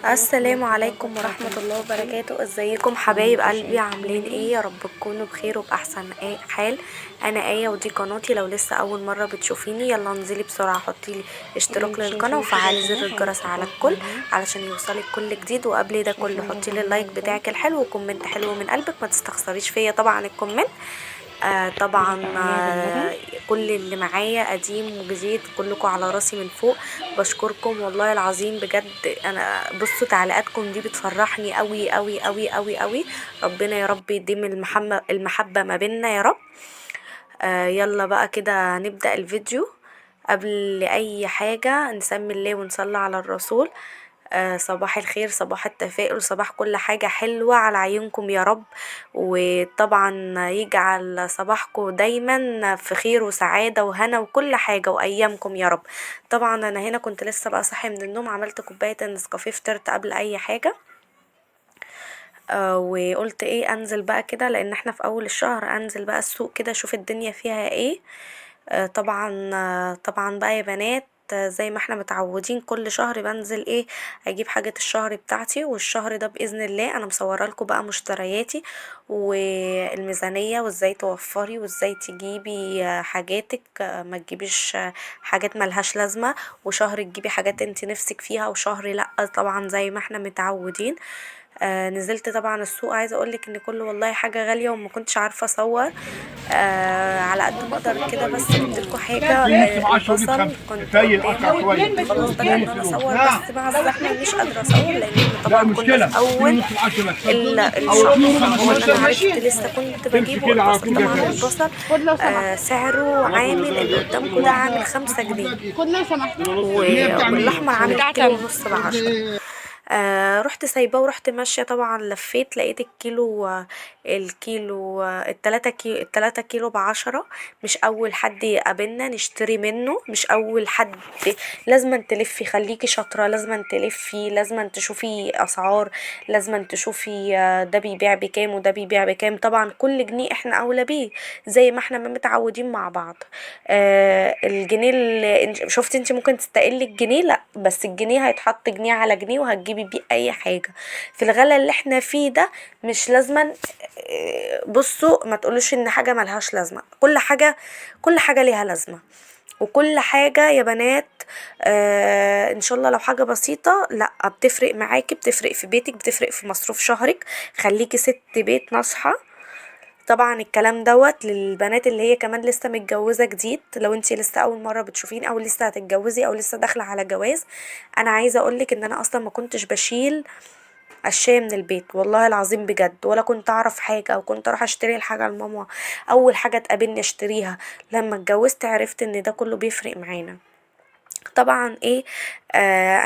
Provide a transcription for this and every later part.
السلام عليكم ورحمة الله وبركاته. ازيكم حبايب قلبي؟ عاملين ايه؟ يا رب تكونوا بخير وبأحسن حال. انا آية ودي قناتي. لو لسه اول مرة بتشوفيني يلا انزلي بسرعة حطي لي اشتراك للقناة وفعلي زر الجرس على الكل علشان يوصلك كل جديد. وقبل ده كله حطي لي اللايك بتاعك الحلو وكومنت حلو من قلبك، ما تستخسريش فيا طبعا الكومنت. طبعا كل اللي معايا قديم وجديد كلكم على راسي من فوق. بشكركم والله العظيم بجد. انا بصوا تعليقاتكم دي بتفرحني قوي قوي قوي قوي قوي. ربنا يا رب يديم المحبة ما بيننا يا رب. يلا بقى كده نبدأ الفيديو. قبل اي حاجة نسمي الله ونصلي على الرسول. صباح الخير، صباح التفاؤل، صباح كل حاجة حلوة على عيونكم يا رب. وطبعا يجعل صباحكم دايما في خير وسعادة وهنا وكل حاجة وأيامكم يا رب. طبعا أنا هنا كنت لسه بقى صاحي من النوم، عملت كوباية النسكافيه، فطرت قبل أي حاجة. وقلت ايه انزل بقى كده لان احنا في اول الشهر، انزل بقى السوق كده اشوف الدنيا فيها ايه. طبعا بقى يا بنات، زي ما احنا متعودين كل شهر بنزل ايه اجيب حاجة الشهر بتاعتي. والشهر ده باذن الله انا مصوره لكم بقى مشترياتي والميزانية وازاي توفري وازاي تجيبي حاجاتك. ما تجيبيش حاجات ملهاش لازمة، وشهر تجيبي حاجات انت نفسك فيها وشهر لا، طبعا زي ما احنا متعودين. نزلت طبعا السوق، عايزه اقولك ان كله والله حاجه غاليه وما كنتش عارفه اصور. على قد ما اقدر كده، بس جبت لكم حاجه. البصل كنت قدامه خلاص بدأ ان انا اصور، بس مع الزحمه مش قادره اصور لان احنا طبعا كنا في اول الشهر. فهو اللي انا عرفت لسه كنت بجيبه البصل. طبعا البصل سعره عامل اللي قدامكم ده عامل 5 جنيه، والاحمر عامل كيلو ونص ب10. رحت سايباه ورحت ماشية. طبعا لفيت لقيت الكيلو، التلاتة كيلو ب10. مش أول حد يقابلنا نشتري منه، مش أول حد. لازم تلفي، خليكي شاطرة، لازم تلفي، لازم تشوفي أسعار، لازم تشوفي ده بيبيع بكام وده بيبيع بكام. طبعا كل جنيه احنا أولى بيه زي ما احنا ما متعودين مع بعض. الجنيه اللي شفت انت ممكن تستقلي الجنيه، لا بس الجنيه هيتحط جنيه على جنيه وهتجيبي بيه اي حاجة. في الغلا اللي احنا فيه ده مش لازما. بصوا ما تقولوش ان حاجة ملهاش لازمة، كل حاجة ليها لازمة. وكل حاجة يا بنات ان شاء الله لو حاجة بسيطة لا بتفرق معاكي، بتفرق في بيتك، بتفرق في مصروف شهرك. خليكي ست بيت ناصحة. طبعا الكلام دوت للبنات اللي هي كمان لسه متجوزة جديد. لو انتي لسه اول مرة بتشوفين او لسه هتتجوزي او لسه داخلة على جواز، انا عايزة اقولك ان انا اصلا ما كنتش بشيل اشياء من البيت والله العظيم بجد، ولا كنت اعرف حاجة او كنت اروح اشتري الحاجة لماما. اول حاجة تقابلني اشتريها. لما اتجوزت عرفت ان ده كله بيفرق معانا. طبعا ايه،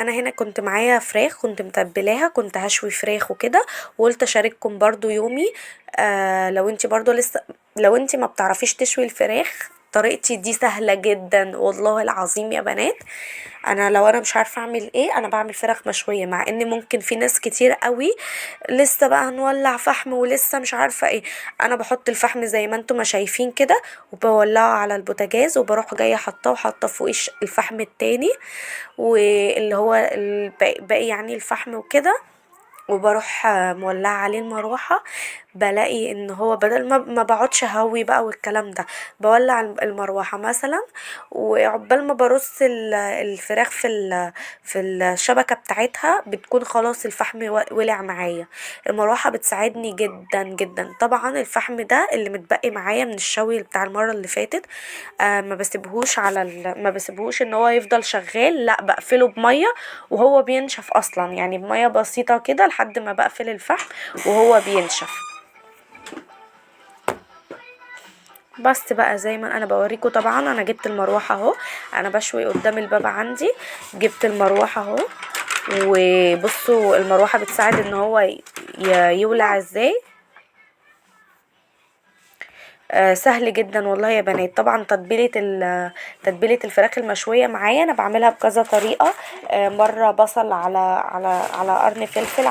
انا هنا كنت معايا فراخ كنت متبلاها، كنت هشوي فراخ وكده، وقلت اشارككم برضو يومي. لو انت برضو لسه، لو انت ما بتعرفيش تشوي الفراخ، طريقتي دي سهلة جدا والله العظيم يا بنات. انا لو انا مش عارفة اعمل ايه انا بعمل فراخ مشوية، مع ان ممكن في ناس كتير قوي لسه بقى هنولع فحم ولسه مش عارفة ايه. انا بحط الفحم زي ما انتم ما شايفين كده، وبولعه على البوتاجاز، وبروح جايه حاطاه وحاطه فوقيه الفحم التاني، واللي هو باقي يعني الفحم وكده. وبروح مولعة عليه المروحة. بلاقي ان هو بدل ما بقعدش هوي بقى والكلام ده، بولع المروحة مثلا، وعقبال ما برص الفراخ في الشبكة بتاعتها بتكون خلاص الفحم ولع معايا. المروحة بتساعدني جدا جدا. طبعا الفحم ده اللي متبقي معايا من الشوي بتاع المرة اللي فاتت، ما بسيبهوش ما بسيبهوش ان هو يفضل شغال، لا بقفله بمية وهو بينشف اصلا، يعني بمية بسيطة كده لحد ما بقفل الفحم وهو بينشف. بس بقى زي ما انا بوريكم، طبعا انا جبت المروحة اهو، انا بشوي قدام الباب عندي. جبت المروحة اهو، وبصوا المروحة بتساعد ان هو يولع ازاي. سهل جدا والله يا بنات. طبعا تتبيله الفراخ المشويه معايا انا بعملها بكذا طريقه. مره بصل على قرن فلفل،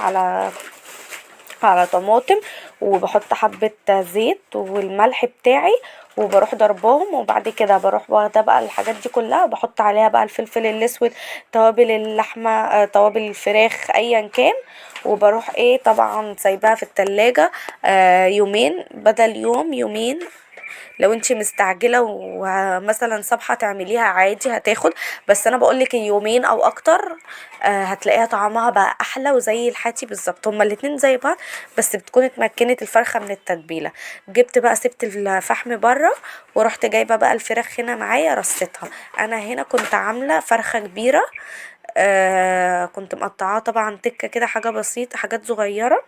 على طماطم، وبحط حبة زيت والملح بتاعي، وبروح ضرباهم، وبعد كده بروح واخده بقى الحاجات دي كلها، وبحط عليها بقى الفلفل الاسود، توابل اللحمه، توابل الفراخ ايا كان، وبروح ايه طبعا سايباها في التلاجة يومين بدل يوم، يومين. لو انتي مستعجله ومثلا صبحه تعمليها عادي هتاخد، بس انا بقولك يومين او اكتر هتلاقيها طعمها بقى احلى وزي الحاتي بالظبط، هما الاتنين زي بعض، بس بتكون اتمكنت الفرخه من التتبيله. جبت بقى سبت الفحم بره، ورحت جايبه بقى الفراخ هنا معايا رصيتها. انا هنا كنت عامله فرخه كبيره، كنت مقطعاها طبعا تكه كده، حاجه بسيطه، حاجات صغيره.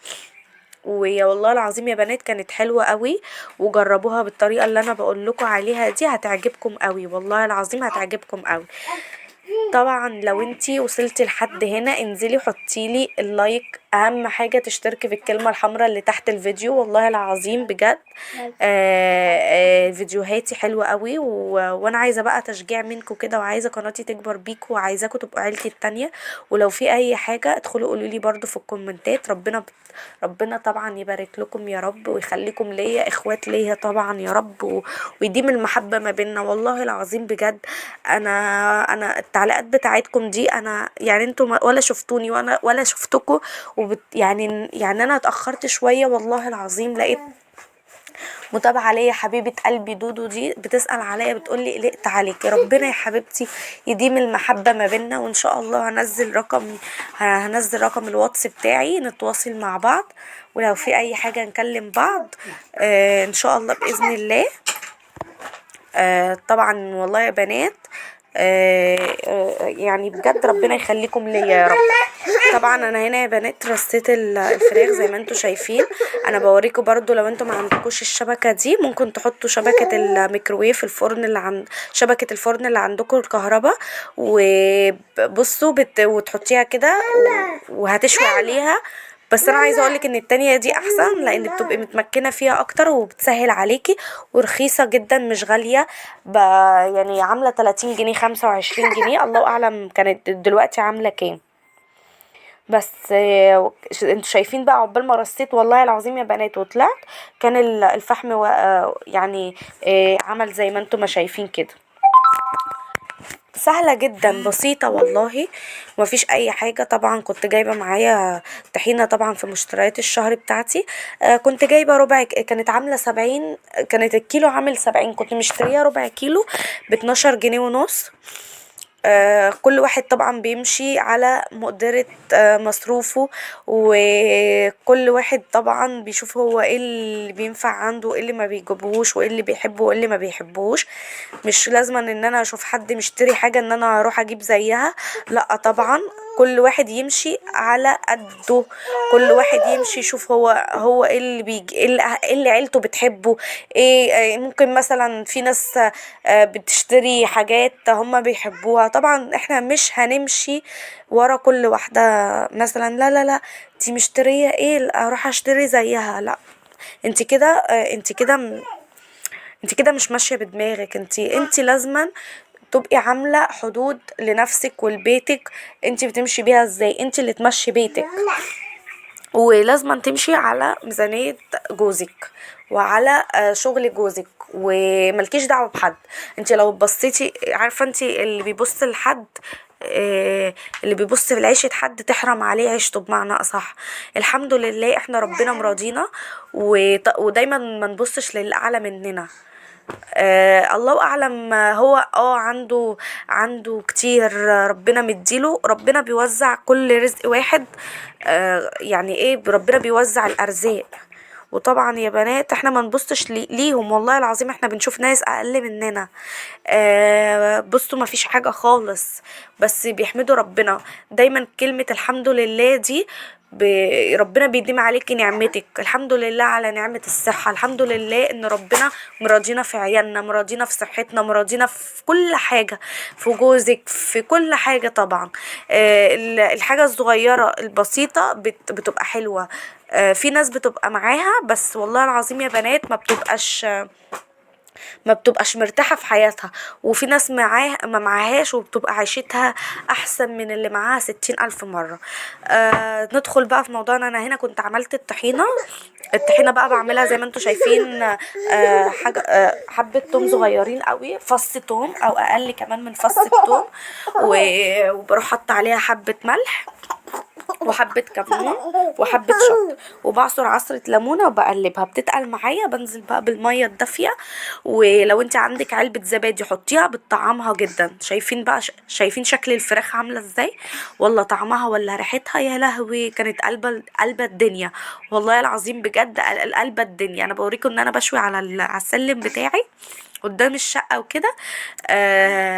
ويا والله العظيم يا بنات كانت حلوة قوي، وجربوها بالطريقة اللي انا بقول لكم عليها دي، هتعجبكم قوي، والله العظيم هتعجبكم قوي. طبعا لو انتي وصلتي لحد هنا انزلي حطيلي اللايك، اهم حاجة تشتركي بالكلمة الحمراء اللي تحت الفيديو، والله العظيم بجد فيديوهاتي حلوة قوي وانا عايزة بقى تشجيع منكم كده، وعايزة قناتي تكبر بيكم، وعايزاكم تبقوا عيلتي التانية. ولو في اي حاجة ادخلوا قولولي برضو في الكومنتات. ربنا طبعا يبارك لكم يا رب، ويخليكم ليا اخوات ليا طبعا يا رب، ويديم المحبة ما بيننا، والله العظيم بجد. انا التعليقات بتاعتكم دي، انا يعني انتوا ولا شفتوني وانا ولا شفتكم، يعني انا اتأخرت شوية، والله العظيم لقيت متابعة ليا حبيبة قلبي دودو دي بتسأل عليا، بتقولي قلقت عليكي. ربنا يا حبيبتي يديم المحبة ما بيننا، وان شاء الله هنزل رقم الواتس بتاعي نتواصل مع بعض، ولو في اي حاجة نكلم بعض ان شاء الله بإذن الله. طبعا والله يا بنات يعني بجد ربنا يخليكم ليا يا رب. طبعا انا هنا يا بنات رصيت الفراخ زي ما انتم شايفين. انا بوريكم برضو لو انتم ما عندكوش الشبكه دي، ممكن تحطوا شبكه الميكروويف، الفرن اللي عند شبكه الفرن اللي عندكم الكهرباء، وبصوا وتحطيها كده وهتشوي عليها. بس انا عايزه اقولك ان التانية دي احسن، لان بتبقي متمكنه فيها اكتر وبتسهل عليكي، ورخيصه جدا مش غاليه. يعني عامله 30 جنيه، 25 جنيه، الله اعلم كانت دلوقتي عامله كام. بس انتوا شايفين بقى عقبال ما رصيت، والله العظيم يا بنات وطلعت كان الفحم يعني عمل زي ما انتوا ما شايفين كده. سهلة جدا بسيطة والله، ومفيش اي حاجة. طبعا كنت جايبة معايا طحينة طبعا في مشتريات الشهر بتاعتي، كنت جايبة كانت عاملة 70، كانت الكيلو عامل 70، كنت مشتريها ربع كيلو ب12 جنيه ونص. كل واحد طبعا بيمشي على مقدرة مصروفه، وكل واحد طبعا بيشوف هو ايه اللي بينفع عنده، ايه اللي ما بيجيبهوش، وايه اللي بيحبه وايه اللي ما بيحبوش. مش لازم ان انا اشوف حد مشتري حاجة ان انا اروح اجيب زيها، لا طبعا. كل واحد يمشي على قده، كل واحد يمشي يشوف هو ايه اللي بيجي، إيه اللي عيلته بتحبه. ايه ممكن مثلا في ناس بتشتري حاجات هما بيحبوها، طبعا احنا مش هنمشي ورا كل واحدة مثلا، لا لا لا، دي مشترية ايه اروح اشتري زيها، لا. انت كده انت كده مش ماشية بدماغك. انت لازما تبقي عاملة حدود لنفسك ولبيتك. انت بتمشي بيها ازاي؟ انت اللي تمشي بيتك، ولازم تمشي على ميزانية جوزك، وعلى شغل جوزك، وملكيش دعوة بحد. انت لو بصيتي، عارفة انت اللي بيبص لحد اللي بيبص في عيشة حد تحرم عليه عيشته، بمعنى اصح. الحمد لله احنا ربنا مراضينا، ودايما ما نبصش للي اعلى مننا. الله اعلم، هو عنده كتير، ربنا مديله، ربنا بيوزع كل رزق واحد. يعني ايه، ربنا بيوزع الارزاق. وطبعا يا بنات احنا ما نبصش ليهم، والله العظيم احنا بنشوف ناس اقل مننا بصوا ما فيش حاجة خالص، بس بيحمدوا ربنا. دايما كلمة الحمد لله دي ربنا بيديم عليكي نعمتك. الحمد لله على نعمة الصحة، الحمد لله ان ربنا مراضينا في عيالنا، مراضينا في صحتنا، مراضينا في كل حاجة، في جوزك، في كل حاجة طبعا. الحاجة الصغيرة البسيطة بتبقى حلوة. في ناس بتبقى معاها، بس والله العظيم يا بنات ما بتبقاش ما بتبقاش مرتاحة في حياتها. وفي ناس ما معاهاش وبتبقى عيشتها احسن من اللي معاها 60,000 مرة. ندخل بقى في موضوعنا. انا هنا كنت عملت الطحينة. الطحينة بقى بعملها زي ما انتوا شايفين. حاجة حبة توم صغيرين قوي، فص توم او اقل كمان من فص التوم. وبروح حط عليها حبة ملح وحبة كمون وحبة شطة، وبعصر عصرة ليمونة وبقلبها. بتتقل معايا بنزل بقى بالمية الدافية. ولو انت عندك علبة زبادي حطيها بتطعمها جدا. شايفين بقى شايفين شكل الفراخ عاملة ازاي، ولا طعمها ولا ريحتها؟ يا لهوي، كانت قلبة الدنيا. والله العظيم بجد قلبة الدنيا. انا بوريكم ان انا بشوي على على السلم بتاعي قدام الشقة وكده.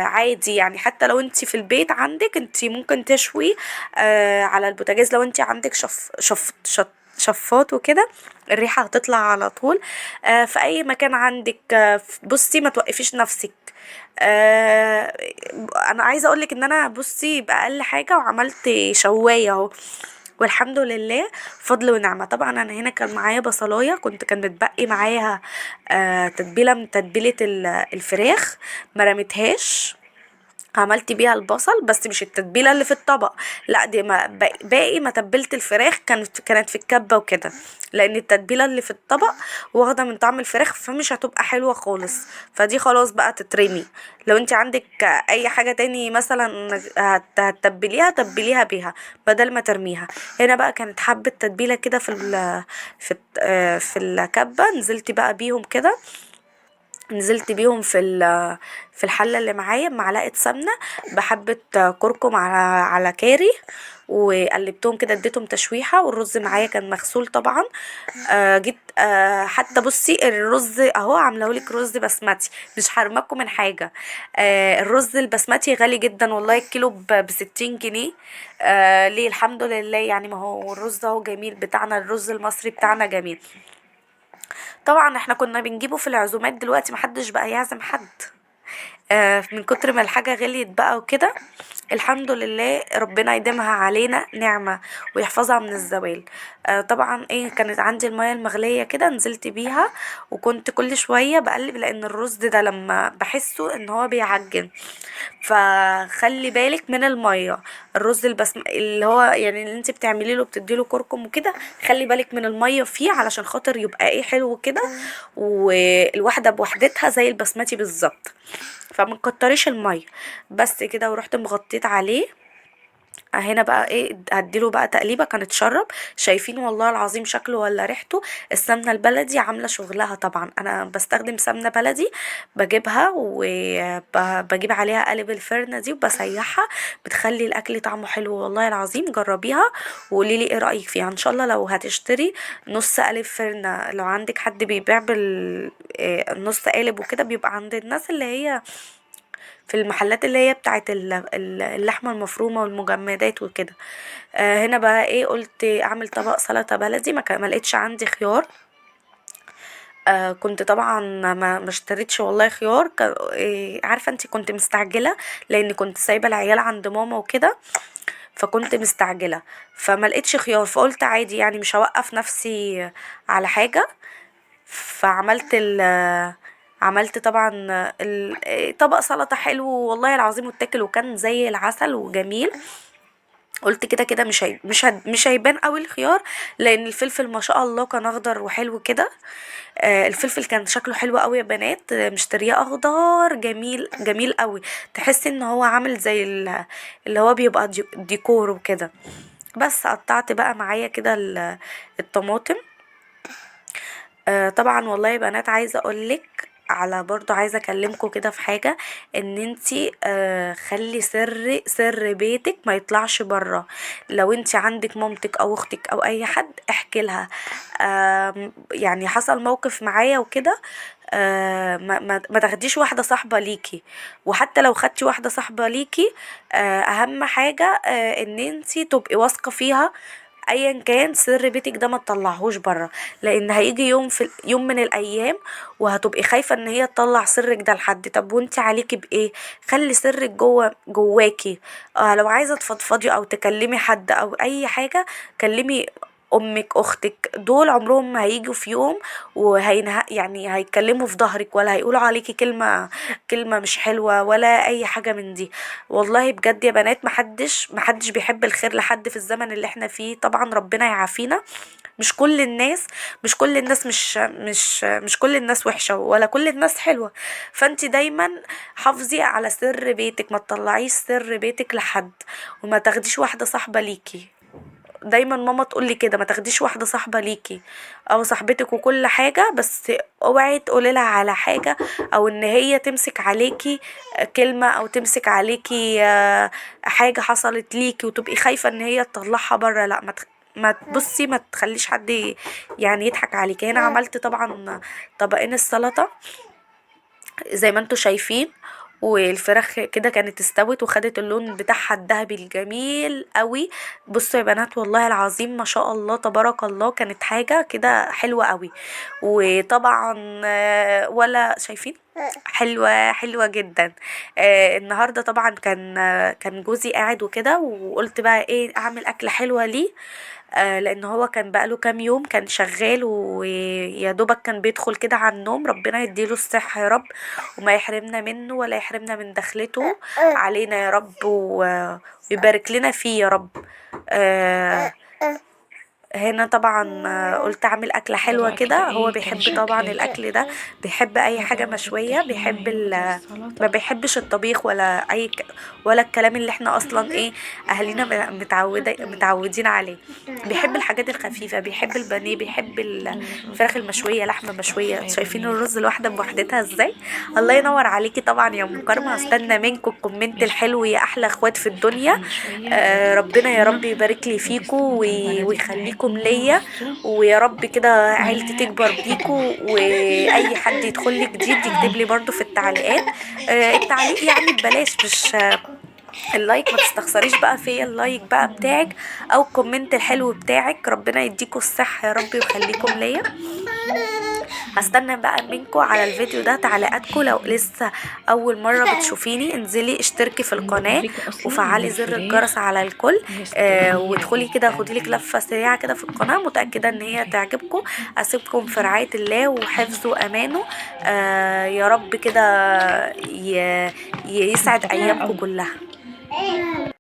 عادي يعني، حتى لو انت في البيت عندك انت ممكن تشوي على البوتاجاز. لو انت عندك شفاط وكده، الريحة هتطلع على طول. في اي مكان عندك. بصي ما توقفيش نفسك. آه انا عايزه اقولك ان انا بصي باقل حاجه وعملت شوايه اهو، والحمد لله. فضل ونعمة. طبعا انا هنا كان معايا بصلاية، كان متبقي معاها تتبيلة من تتبيلة الفراخ، ما رميتهاش. عملت بيها البصل، بس مش التتبيله اللي في الطبق، لا دي ما باقي ما تبلت الفراخ كانت في الكبه وكده. لان التتبيله اللي في الطبق واخده من طعم الفراخ، فمش هتبقى حلوه خالص. فدي خلاص بقى تترمي. لو انت عندك اي حاجه تاني مثلا هتتبليها، تبليها بيها بدل ما ترميها. هنا بقى كانت حبه تتبيله كده في الكبه، نزلت بقى بيهم كده. نزلت بيهم في الحلة اللي معايا بمعلقة سمنة، بحبة كركم على كاري، وقلبتهم كده اديتهم تشويحة. والرز معايا كان مغسول طبعا. جيت حتى بصي الرز اهو عاملهولك رز بسمتي، مش هرمكم من حاجة. الرز البسمتي غالي جدا والله، الكيلو ب60 جنيه. ليه؟ الحمد لله يعني، ما هو الرز اهو جميل بتاعنا، الرز المصري بتاعنا جميل. طبعا احنا كنا بنجيبه في العزومات، دلوقتي محدش بقى يعزم حد. من كتر ما الحاجة غليت بقى وكده. الحمد لله، ربنا يديمها علينا نعمة ويحفظها من الزوال. طبعا ايه، كانت عندي المية المغلية كده، نزلت بيها. وكنت كل شوية بقلب، لان الرز ده لما بحسه ان هو بيعجن، فخلي بالك من الميه. الرز اللي هو يعني اللي انت بتعملي له بتديله كركم وكده، خلي بالك من الميه فيه علشان خاطر يبقى ايه حلو كده، والواحده بوحدتها زي البسمتي بالظبط. فمنكتريش الميه بس كده. ورحت مغطيت عليه. هنا بقى ايه، هديله بقى تقليبه كانت شرب. شايفين والله العظيم شكله ولا ريحته؟ السمنه البلدي عامله شغلها. طبعا انا بستخدم سمنه بلدي، بجيبها وبجيب عليها قالب الفرنه دي وبسيحها، بتخلي الاكل طعمه حلو والله العظيم. جربيها وقولي لي ايه رايك فيها. ان شاء الله لو هتشتري نص قالب فرنه، لو عندك حد بيبيع نص قالب وكده، بيبقى عند الناس اللي هي في المحلات اللي هي بتاعت اللحمة المفرومة والمجمدات وكده. هنا بقى ايه، قلت اعمل طبق سلطة بلدي. ما لقيتش عندي خيار. كنت طبعا ما اشتريتش والله خيار. عارفة انتي كنت مستعجلة، لان كنت سايبة العيال عند ماما وكده، فكنت مستعجلة. فما لقيتش خيار، فقلت عادي يعني مش هوقف نفسي على حاجة. فعملت عملت طبعا طبق سلطة حلو والله العظيم، واتاكل وكان زي العسل وجميل. قلت كده كده مش هيبان قوي الخيار، لان الفلفل ما شاء الله كان اخضر وحلو كده. الفلفل كان شكله حلو قوي يا بنات. مشتريه اخضر جميل جميل قوي. تحس ان هو عامل زي اللي هو بيبقى ديكور وكده. بس قطعت بقى معايا كده الطماطم. طبعا والله يا بنات، عايزه اقولك على برضو، عايزه اكلمكم كده في حاجه. ان انتي خلي سر بيتك ما يطلعش بره. لو انتي عندك مامتك او اختك او اي حد، احكي لها. يعني حصل موقف معايا وكده. ما تاخديش واحده صاحبه ليكي. وحتى لو خدتي واحده صاحبه ليكي، اهم حاجه ان انتي تبقي واثقه فيها. ايا كان سر بيتك ده ما تطلعهوش بره، لان هيجي يوم من الايام وهتبقي خايفه ان هي تطلع سرك ده لحد. طب وانت عليكي بايه؟ خلي سرك جواكي. لو عايزه تفضفضي او تكلمي حد او اي حاجه، كلمي امك، اختك، دول عمرهم ما هيجوا في يوم يعني هيتكلموا في ظهرك ولا هيقولوا عليكي كلمة مش حلوة ولا اي حاجة من دي. والله بجد يا بنات، محدش بيحب الخير لحد في الزمن اللي احنا فيه. طبعا ربنا يعافينا. مش كل الناس مش كل الناس وحشة ولا كل الناس حلوة. فانت دايما حافظي على سر بيتك، ما تطلعيش سر بيتك لحد، وما تاخديش واحدة صاحبة ليكي. دايما ماما تقولي كده، ما تاخديش واحدة صاحبة ليكي او صاحبتك وكل حاجة، بس اوعي تقولي لها على حاجة، او ان هي تمسك عليكي كلمة، او تمسك عليكي حاجة حصلت ليكي وتبقي خايفة ان هي تطلعها بره. لا، ما تبصي، ما تخليش حد يعني يضحك عليكي. هنا عملت طبعا طبقين السلطة زي ما انتوا شايفين، والفراخ كده كانت استوت وخدت اللون بتاعها الذهبي الجميل قوي. بصوا يا بنات، والله العظيم ما شاء الله تبارك الله، كانت حاجة كده حلوة قوي. وطبعا ولا شايفين، حلوة جدا. النهاردة طبعا كان جوزي قاعد وكده، وقلت بقى ايه اعمل اكلة حلوة ليه. لان هو كان بقاله كام يوم كان شغال ويا دوبك كان بيدخل كده على النوم. ربنا يديله الصحة يا رب، وما يحرمنا منه ولا يحرمنا من دخلته علينا يا رب، ويبارك لنا فيه يا رب. آه، هنا طبعا قلت اعمل اكله حلوه الموضوع كده. كده هو ايه كان بيحب طبعا شكل الاكل ده، بيحب اي حاجه الخضار مشويه، والطحينة ما والسلطة. بيحبش الطبيخ ولا ولا الكلام اللي احنا اصلا ايه اهالينا متعودين عليه. بيحب الحاجات الخفيفه، بيحب البانيه، بيحب الفراخ المشويه، لحمه مشويه. ايه ده شايفين مين؟ الرز الواحده بوحدتها ازاي؟ الله ينور عليكي طبعا يا ام كرمه. استنى منكم الكومنت ماشي. الحلو يا احلى اخوات في الفراخ الدنيا. المشوية ربنا يا رب والطحينة يبارك لي فيكم والسلطة البلدي ويخليكم بتاعتنا ليا، والصوص ويا رب كده عيلتي تكبر بيكو، والحاجات. واي حد يدخل لي جديد يكتب لي برضو في التعليقات. التعليق يعني ببلاش، مش اللايك. ما تستخسريش بقى فيا اللايك بقى بتاعك او الكومنت الحلو بتاعك. ربنا يديكوا الصحة يا رب ويخليكم ليا. هستنى بقى منكم على الفيديو ده تعليقاتكم. لو لسه اول مرة بتشوفيني، انزلي اشتركي في انا القناة بوريكم اصلا ان وفعلي زر الجرس الفراخ على الكل. مستوية وادخلي كده جدا. خديلك لفة سريعة كده في القناة، متأكدة ان هي تعجبكم. اسيبكم في رعاية الله وحفظه وامانه. يا رب كده يسعد مفتحة ايامكم قوي. كلها.